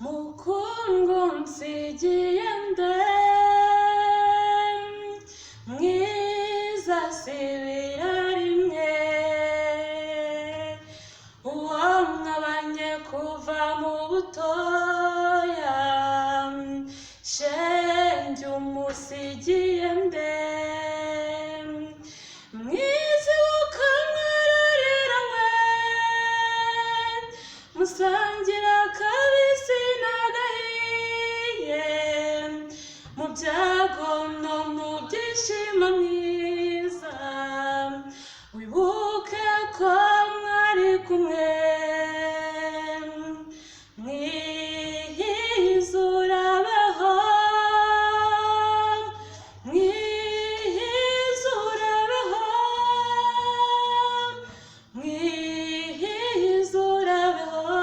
mukundwa unsigiye nde mwiza sibira rimwe uwamwabanye kuva mu butoya shenge umusigiye nde mwiza ukamwararira musangira kabisi n'agahiye mu byago no mu byishimo mwiza wibuke ko mwari kumwe mwiza urabeho mwiza urabeho mwiza urabeho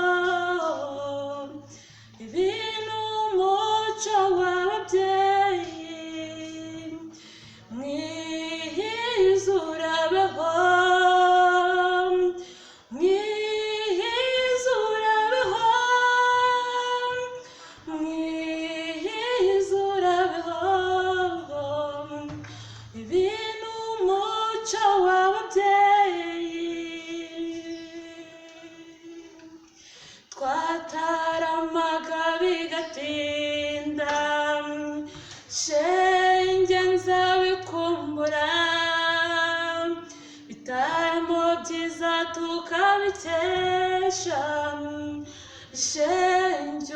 ibintu umuco w'ababyeyi mwiza urabeho mwiza urabeho mwiza urabeho ibintu umuco w'ababyeyi twataramaga bigatinda shenge nzabikumbura bitaramo byiza tukabikesha shenge